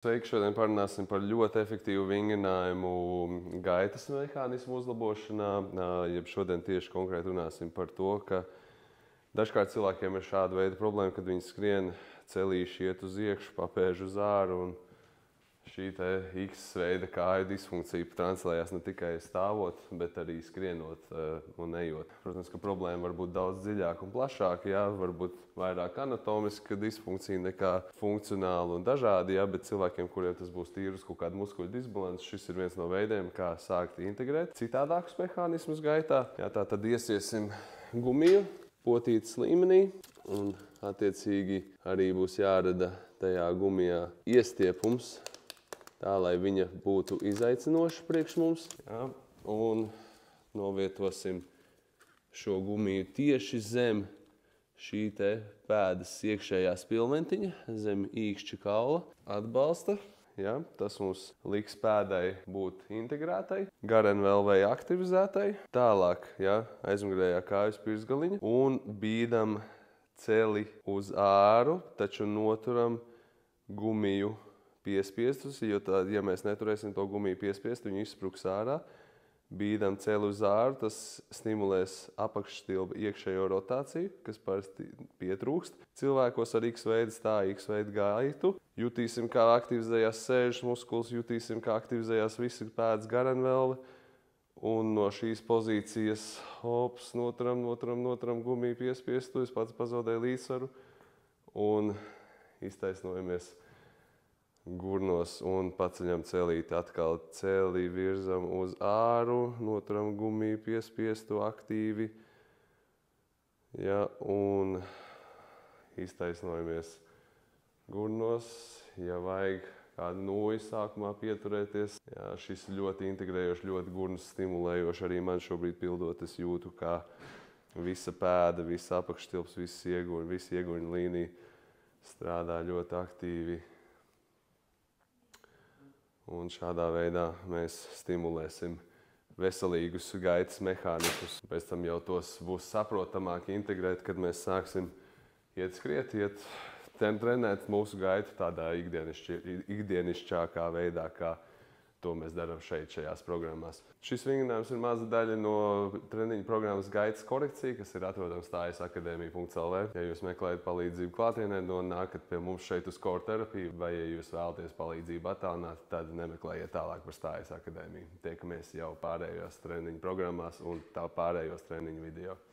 Sveiki, šodien parunāsim par ļoti efektīvu vingrinājumu gaitas mehānismu uzlabošanā. Jeb šodien tieši konkrēti runāsim par to, ka dažkārt cilvēkiem ir šāda veida problēma, kad viņi skrien, celīši iet uz iekšu, papēž uz āru, un šī te X veida kāju disfunkcija translējās ne tikai stāvot, bet arī skrienot un ejot. Protams, ka problēma var būt daudz dziļāka un plašāka, jā, varbūt vairāk anatomiska disfunkcija nekā funkcionāla un dažādi, jā, bet cilvēkiem, kuriem tas būs tīrus kaut kāda muskuļu disbalanss, šis ir viens no veidiem, kā sākt integrēt citādākus mehānismus gaitā. Jā, tā tad iesiesim gumiju potītes līmenī, un attiecīgi arī būs jārada tajā gumijā iestiepums, tā, lai viņa būtu izaicinoša priekš mums. Jā, un novietosim šo gumiju tieši zem šī te pēdas iekšējā spilventiņa, zem īkšķa kaula atbalsta. Jā, tas mums liks pēdai būt integrētai, garenvelvei aktivizētai. Tālāk, jā, aizmugurējā kājas pirkstgaliņa un bīdam celi uz āru, taču noturam gumiju piespiestus, jo tā, ja mēs neturēsim to gumiju piespiestu, viņi izspruks ārā. Bīdam celi uz āru, tas stimulēs apakšstilba iekšējo rotāciju, kas parasti pietrūkst. Cilvēkos ar X veidu stāju, X veidu gaitu. Jutīsim, kā aktivizējās sēžas muskulis, jutīsim, kā aktivizējās visi pēdas garenvelve. Un no šīs pozīcijas hops, noturam gumiju piespiestu, es pats pazaudēju līdzsvaru un iztaisnojamies gurnos un paceļam celīti. Atkal celi virzam uz āru, noturam gumiju piespiestu aktīvi. Ja, un iztaisnojamies gurnos. Ja vajag kādu nūju sākumā pieturēties. Ja, šis ļoti integrējoši, ļoti gurnus stimulējoši. Arī man šobrīd pildot, es jūtu, kā visa pēda, visa apakšstilps, visa ieguņa līnija strādā ļoti aktīvi. Un šādā veidā mēs stimulēsim veselīgus gaitas mehānismus. Pēc tam jau tos būs saprotamāk integrēt, kad mēs sāksim iet skriet, trenēt mūsu gaitu tādā ikdienišķākā veidā, kā to mēs darām šajās programmās. Šis vingrinājums ir maza daļa no treniņu programmas Gaitas korekcija, kas ir atrodams stājas-akadēmija.lv. Ja jūs meklējat palīdzību klātienē, nākat pie mums šeit uz Core terapiju, vai ja jūs vēlaties palīdzību attālināt, tad nemeklējiet tālāk par Stājas akadēmiju. Tiekamies jau pārējās treniņu programmās un tā pārējos treniņu video.